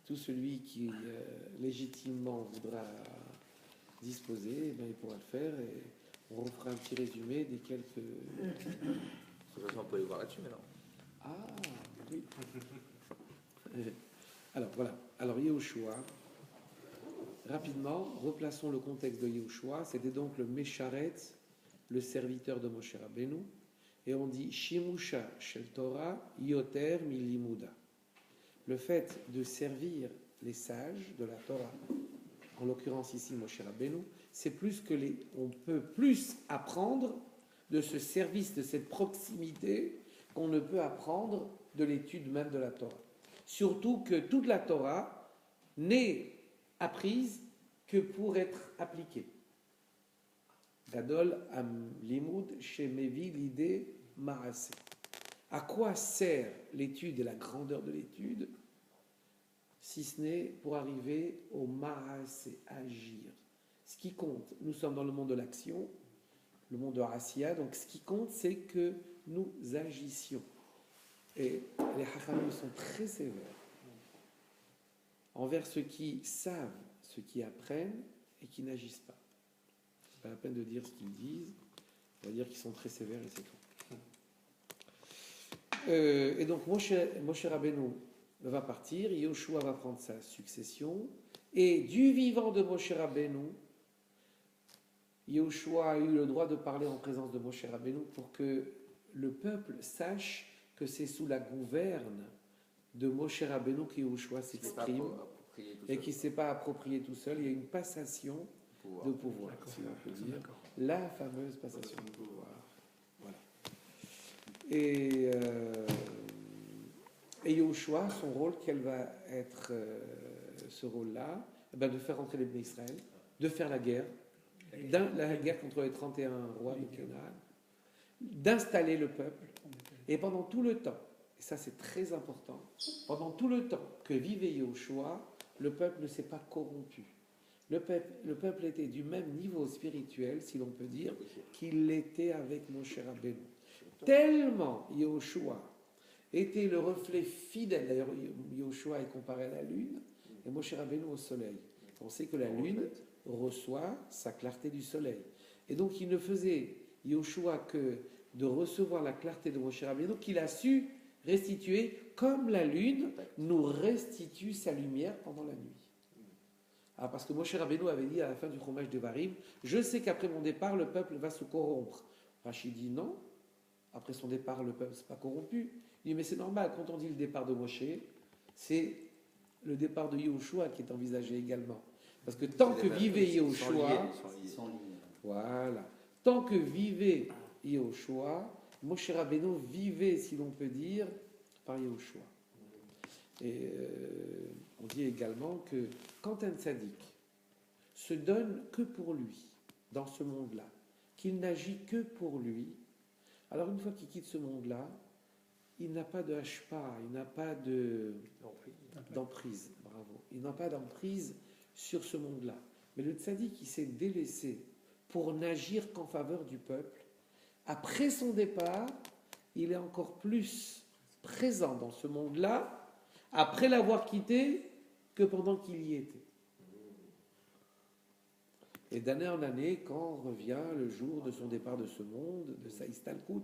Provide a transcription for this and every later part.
tout celui qui légitimement voudra disposer, il pourra le faire et on refera un petit résumé des quelques... De toute façon, on peut aller voir là-dessus maintenant. Ah, oui. Alors, voilà. Alors, Yehoshua, rapidement, replaçons le contexte de Yehoshua. C'était donc le Mesharet, le serviteur de Moshe Rabbeinu. Et on dit Shimusha Shel Torah Yoter Milimuda. Le fait de servir les sages de la Torah, en l'occurrence ici Moshe Rabbeinu, c'est plus que on peut plus apprendre de ce service, de cette proximité qu'on ne peut apprendre de l'étude même de la Torah. Surtout que toute la Torah n'est apprise que pour être appliquée. Gadol am limud shemevi l'idée ma'aseh. À quoi sert l'étude et la grandeur de l'étude, si ce n'est pour arriver au ma'aseh, agir. Ce qui compte, nous sommes dans le monde de l'action, le monde de Asiya, donc ce qui compte, c'est que nous agissions. Et les Hachamim sont très sévères envers ceux qui savent, ceux qui apprennent et qui n'agissent pas. C'est pas la peine de dire ce qu'ils disent, on va dire qu'ils sont très sévères et c'est tout. Et donc Moshe Rabbeinu va partir, Yehoshua va prendre sa succession, et du vivant de Moshe Rabbeinu, Yehoshua a eu le droit de parler en présence de Moshe Rabbeinu pour que le peuple sache que c'est sous la gouverne de Moshe Rabbeinu que Yehoshua s'exprime et qui ne s'est pas approprié tout seul. Il y a une passation de pouvoir, si on peut dire. La fameuse passation de pouvoir. Voilà. Et Yehoshua, son rôle, quel va être ce rôle-là? De faire entrer les Bnei Israël, de faire la guerre, la guerre contre les 31 rois de Canaan, d'installer le peuple, et pendant tout le temps, et ça c'est très important, pendant tout le temps que vivait Yehoshua, le peuple ne s'est pas corrompu. Le peuple était du même niveau spirituel, si l'on peut dire, qu'il l'était avec Moshe Rabbeinu. Tellement Yehoshua était le reflet fidèle, d'ailleurs Yehoshua est comparé à la lune, et Moshe Rabbeinu au soleil. On sait que la lune reçoit sa clarté du soleil. Et donc il ne faisait Yehoshua que de recevoir la clarté de Moshe Rabbeinu qu'il a su restituer comme la lune nous restitue sa lumière pendant la nuit. Ah, parce que Moshe Rabbeinu avait dit à la fin du Chumash de Varim, je sais qu'après mon départ, le peuple va se corrompre. Rachid dit non, après son départ, le peuple ne s'est pas corrompu. Il dit mais c'est normal, quand on dit le départ de Moshe, c'est le départ de Yehoshua qui est envisagé également. Parce que tant que vivait Yehoshua, voilà, tant que vivait Yehoshua, Moshe Rabbeinu vivait, si l'on peut dire, par Yehoshua. Et on dit également que quand un tzaddik se donne que pour lui, dans ce monde-là, qu'il n'agit que pour lui, alors une fois qu'il quitte ce monde-là, il n'a pas de hashpa, il n'a pas d'emprise, bravo, il n'a pas d'emprise sur ce monde-là. Mais le tzaddik qui s'est délaissé pour n'agir qu'en faveur du peuple, après son départ, il est encore plus présent dans ce monde-là, après l'avoir quitté, que pendant qu'il y était. Et d'année en année, quand revient le jour de son départ de ce monde, de sa istalkut,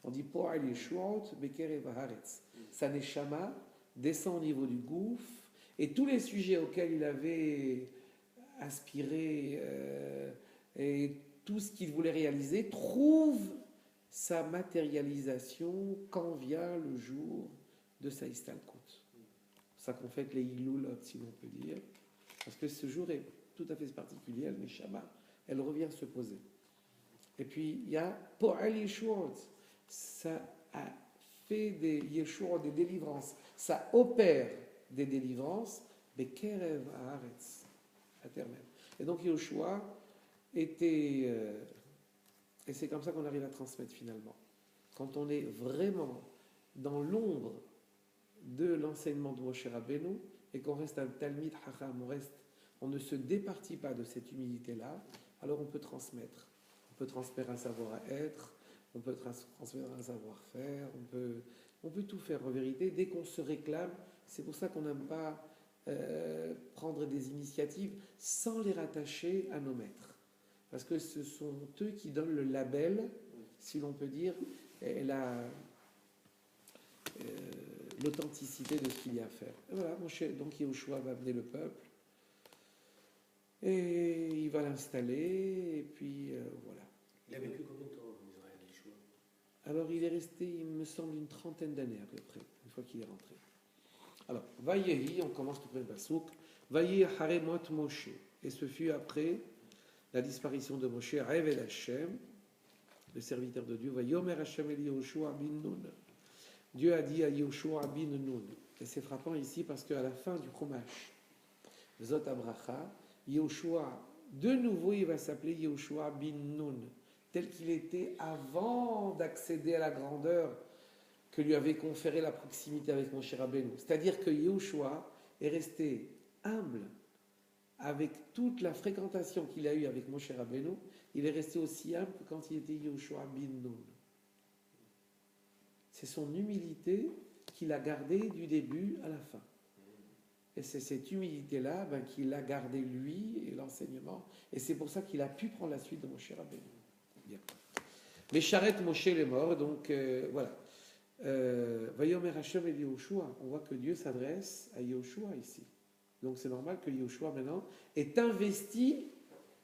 on dit Po'al Yeshuot Bekerev Haaretz. Sa neshama descend au niveau du gouffre, et tous les sujets auxquels il avait aspiré et tout ce qu'il voulait réaliser trouve sa matérialisation quand vient le jour de sa istalkut. C'est ça qu'on fait les Hilulot, si l'on peut dire, parce que ce jour est tout à fait particulier, la neshama, elle revient se poser. Et puis il y a Po'al Yeshuot, ça a fait des Yeshuot, des délivrances, ça opère des délivrances, Bekerev Haaretz, à terre même. Et donc Yehoshua était, et c'est comme ça qu'on arrive à transmettre finalement. Quand on est vraiment dans l'ombre de l'enseignement de Moshe Rabbeinu et qu'on reste un Talmid Chacham, on ne se départit pas de cette humilité-là, alors on peut transmettre. On peut transmettre un savoir-être, on peut transmettre un savoir-faire, on peut tout faire en vérité. Dès qu'on se réclame, c'est pour ça qu'on n'aime pas prendre des initiatives sans les rattacher à nos maîtres. Parce que ce sont eux qui donnent le label, si l'on peut dire, et l'authenticité de ce qu'il y a à faire. Et voilà, donc Yehoshua va amener le peuple, et il va l'installer, et puis voilà. Il a vécu combien de temps en Israël, Yehoshua? Alors il est resté, il me semble, une trentaine d'années à peu près, une fois qu'il est rentré. Alors, Vayehi, on commence le premier pasouk, Vayehi haremot Moshe, et ce fut après la disparition de Moshe, Revel Hashem, le serviteur de Dieu, Vayomer Hashem el Yehoshua bin Nun. Dieu a dit à Yehoshua bin Nun, et c'est frappant ici parce qu'à la fin du Chumash, Zot Abracha, Yehoshua, de nouveau, il va s'appeler Yehoshua bin Nun, tel qu'il était avant d'accéder à la grandeur que lui avait conféré la proximité avec Moshe Rabbeinu. C'est-à-dire que Yehoshua est resté humble avec toute la fréquentation qu'il a eue avec Moshe Rabbeinu. Il est resté aussi humble que quand il était Yehoshua bin Nun. C'est son humilité qu'il a gardée du début à la fin. Et c'est cette humilité-là qu'il a gardée lui et l'enseignement. Et c'est pour ça qu'il a pu prendre la suite de Moshe Rabbeinu. Bien. Mais Sharet Moshe est mort, donc voilà. Vayomer Hashem et Yehoshua. On voit que Dieu s'adresse à Yehoshua ici. Donc c'est normal que Yehoshua maintenant est investi,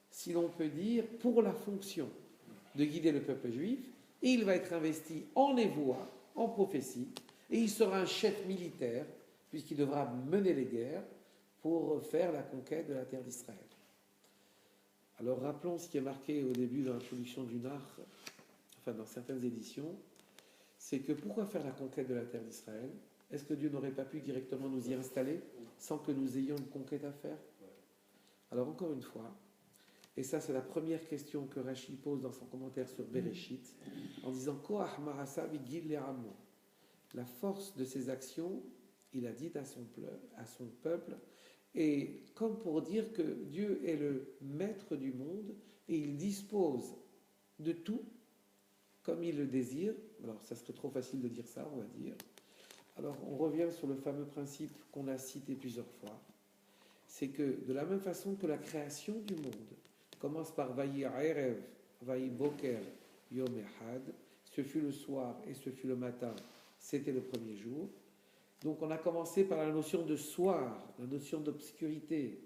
si l'on peut dire, pour la fonction de guider le peuple juif. Et il va être investi en névoie, en prophétie, et il sera un chef militaire, puisqu'il devra mener les guerres pour faire la conquête de la terre d'Israël. Alors rappelons ce qui est marqué au début dans l'introduction du Nar, enfin dans certaines éditions, c'est que pourquoi faire la conquête de la terre d'Israël? Est-ce que Dieu n'aurait pas pu directement nous y installer sans que nous ayons une conquête à faire? Alors encore une fois, et ça c'est la première question que Rashi pose dans son commentaire sur Bereshit, en disant Koach marasa vigil le'amo. La force de ses actions, il a dit à son peuple, et comme pour dire que Dieu est le maître du monde et il dispose de tout comme il le désire. Alors ça serait trop facile de dire ça, on va dire. Alors on revient sur le fameux principe qu'on a cité plusieurs fois. C'est que de la même façon que la création du monde commence par Vayi Erev, Vayi Boker, Yom Echad, ce fut le soir et ce fut le matin, c'était le premier jour. Donc on a commencé par la notion de soir, la notion d'obscurité.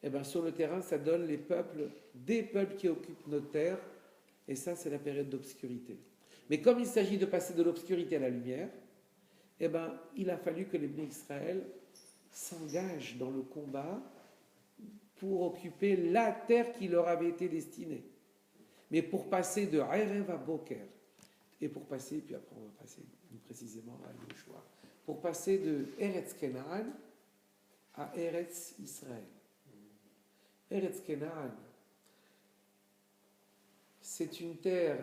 Et bien sur le terrain, ça donne les peuples, des peuples qui occupent nos terres, et ça c'est la période d'obscurité. Mais comme il s'agit de passer de l'obscurité à la lumière, eh ben, il a fallu que les Bnei Israël s'engagent dans le combat pour occuper la terre qui leur avait été destinée. Mais pour passer de Erev à Boker, et pour passer, puis après on va passer plus précisément à Yehoshua, pour passer de Eretz Kenaan à Eretz Israël. Eretz Kenaan, c'est une terre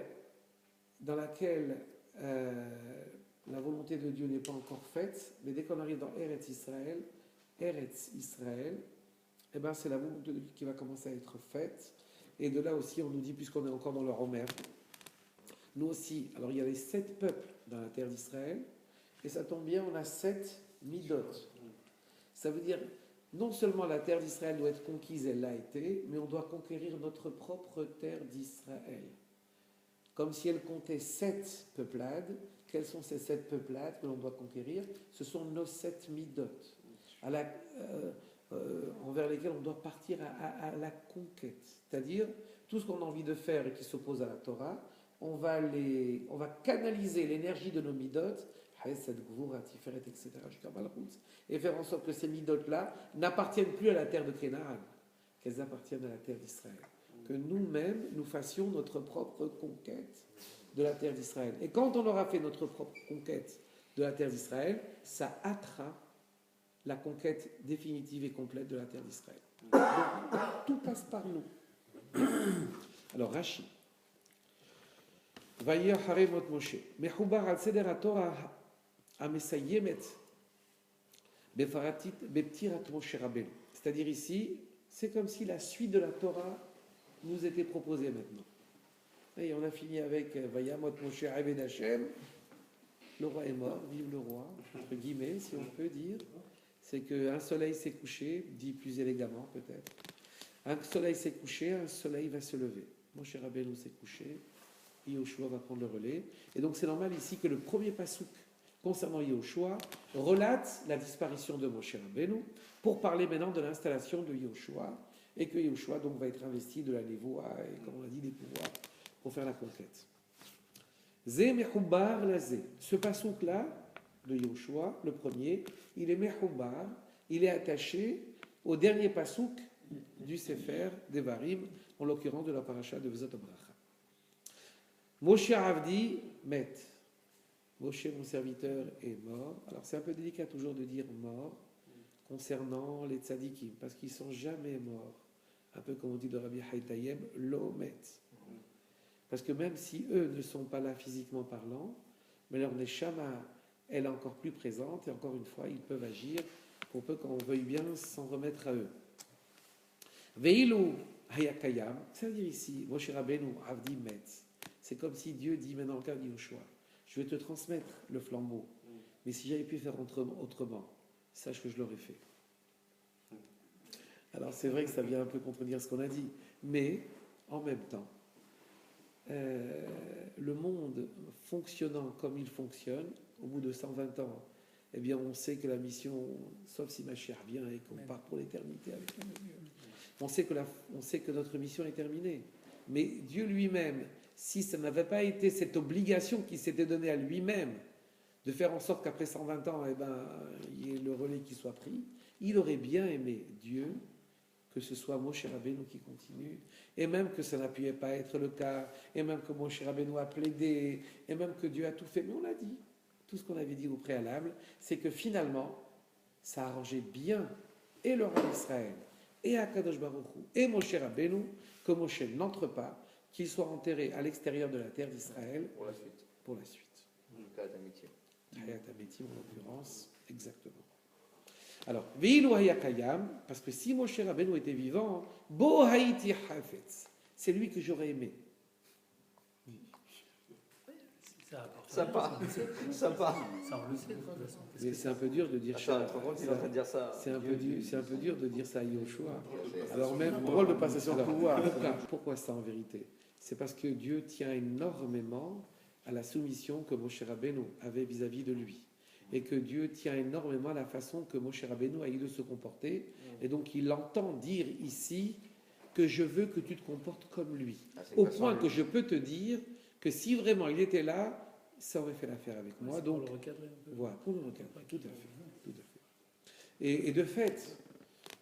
dans laquelle la volonté de Dieu n'est pas encore faite, mais dès qu'on arrive dans Eretz Israël, eh ben c'est la volonté de Dieu qui va commencer à être faite. Et de là aussi, on nous dit, puisqu'on est encore dans le Romer, nous aussi, alors il y avait 7 peuples dans la terre d'Israël, et ça tombe bien, on a 7 midot. Ça veut dire, non seulement la terre d'Israël doit être conquise, elle l'a été, mais on doit conquérir notre propre terre d'Israël. Comme si elle comptait 7 peuplades. Quelles sont ces 7 peuplades que l'on doit conquérir? Ce sont nos 7 midot, envers lesquelles on doit partir à la conquête. C'est-à-dire, tout ce qu'on a envie de faire et qui s'oppose à la Torah, on va canaliser l'énergie de nos midot, etc., et faire en sorte que ces midot-là n'appartiennent plus à la terre de Canaan, qu'elles appartiennent à la terre d'Israël. Que nous-mêmes, nous fassions notre propre conquête de la terre d'Israël. Et quand on aura fait notre propre conquête de la terre d'Israël, ça hâtera la conquête définitive et complète de la terre d'Israël. Donc, tout passe par nous. Alors, Rashi. Vayer haremot Moshe. Mechubar al seder haTorah hamesayemet befaratit beptirat Moshe Rabbeinu. C'est-à-dire ici, c'est comme si la suite de la Torah nous était proposée maintenant. Et on a fini avec Vayamot Moshe Eved Hashem. Le roi est mort, vive le roi, entre guillemets, si on peut dire. c'est qu'un soleil s'est couché, dit plus élégamment peut-être. Un soleil s'est couché, un soleil va se lever. Moshe Rabbeinu s'est couché, Yehoshua va prendre le relais. Et donc c'est normal ici que le premier pasouk concernant Yehoshua relate la disparition de Moshe Rabbeinu pour parler maintenant de l'installation de Yehoshua et que Yehoshua donc va être investi de la névoa et comme on a dit des pouvoirs pour faire la conquête. Zé mechoubar lazé. Ce pasouk-là de Yehoshua, le premier, il est mechoubar, il est attaché au dernier pasouk du Sefer Devarim, en l'occurrence de la paracha de Vezot Bracha. Moshe Avdi met. Moshe, mon serviteur, est mort. Alors c'est un peu délicat toujours de dire mort concernant les tzadikim, parce qu'ils ne sont jamais morts. Un peu comme on dit de Rabbi Haïtayem, lo met. Parce que même si eux ne sont pas là physiquement parlant, mais leur neshama, elle est encore plus présente, et encore une fois, ils peuvent agir pour peu qu'on veuille bien s'en remettre à eux. Ve'ilu hayakayam, ça veut dire ici, Moshe Rabbeinu Avdi met. C'est comme si Dieu dit maintenant, regarde Yehoshua, je vais te transmettre le flambeau, mais si j'avais pu faire autrement, sache que je l'aurais fait. Alors c'est vrai que ça vient un peu contredire ce qu'on a dit, mais en même temps, le monde fonctionnant comme il fonctionne, au bout de 120 ans, eh bien on sait que la mission, sauf si ma chère vient et qu'on part pour l'éternité avec un Dieu, on sait que notre mission est terminée. Mais Dieu lui-même, si ça n'avait pas été cette obligation qu'il s'était donnée à lui-même de faire en sorte qu'après 120 ans, eh ben, il y ait le relais qui soit pris, il aurait bien aimé Dieu que ce soit Moshe Rabbeinu qui continue, et même que ça n'appuyait pas être le cas, et même que Moshe Rabbeinu a plaidé, et même que Dieu a tout fait. Mais on l'a dit, tout ce qu'on avait dit au préalable, c'est que finalement, ça arrangeait bien et le roi d'Israël, et Akadosh Baruch Hu, et Moshe Rabbeinu, que Moshe n'entre pas, qu'il soit enterré à l'extérieur de la terre d'Israël Pour la suite. pour la suite. Cas d'amitié. Hayat Ametim en l'occurrence, exactement. Alors, Ve'ilu hayakayam, parce que si Moshe Rabbeinu était vivant, Bo haïti hafetz, c'est lui que j'aurais aimé. Sympa. Sympa. Ça, on le sait, de toute façon. Mais c'est un peu dur de dire ça. Il est en train de dire ça. C'est un peu dur de dire ça à Yehoshua. Alors même, drôle de passation de pouvoir. Pourquoi ça en vérité? C'est parce que Dieu tient énormément à la soumission que Moshe Rabbeinu avait vis-à-vis de lui. Et que Dieu tient énormément à la façon que Moshe Rabbeinu a eu de se comporter. Et donc il entend dire ici que je veux que tu te comportes comme lui. Au point que je peux te dire que si vraiment il était là, ça aurait fait l'affaire avec moi. Donc, pour le recadrer un peu. voilà, pour le recadrer, tout à fait. Tout à fait. Et de fait,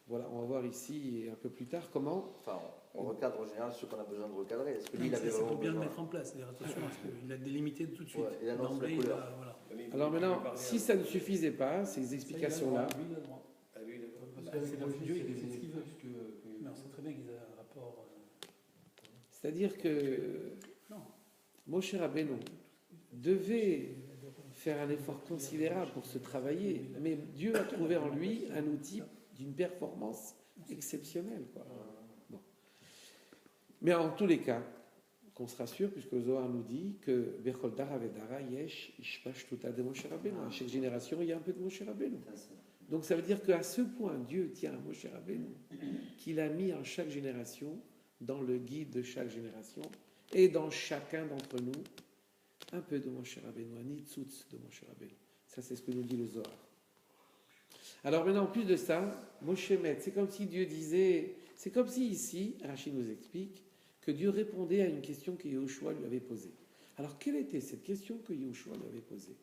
voilà, on va voir ici et un peu plus tard comment. Enfin, on recadre en général ce qu'on a besoin de recadrer. Est-ce que lui, il avait C'est vraiment pour bien le besoin mettre en place. C'est-à-dire, attention, parce qu'il a délimité tout de suite. Ouais, il annonce D'emblée, la couleur. voilà. Alors maintenant, si ça ne suffisait pas, ces explications-là, Bah, c'est Dieu, il fait ce qu'il veut. Mais on sait très bien qu'ils ont un rapport. c'est-à-dire que Non. Moshe Rabbeinu devait faire un effort considérable pour se travailler, mais Dieu a trouvé en lui un outil d'une performance exceptionnelle, quoi. Bon. Mais en tous les cas, qu'on se rassure, puisque le Zohar nous dit que Bechol Dara Vedara Yesh Ishpash Tuta de Moshe Rabbeinu. À chaque génération, il y a un peu de Moshe Rabbeinu. Donc ça veut dire qu'à ce point, Dieu tient à Moshe Rabbeinu, qu'il a mis en chaque génération, dans le guide de chaque génération, et dans chacun d'entre nous, un peu de Moshe Rabbeinu, un nitzutz de Moshe Rabbeinu. Ça, c'est ce que nous dit le Zohar. Alors maintenant, en plus de ça, Moshe Met, c'est comme si Dieu disait, c'est comme si ici, Rachid nous explique, que Dieu répondait à une question que Yehoshua lui avait posée. Alors, quelle était cette question que Yehoshua lui avait posée?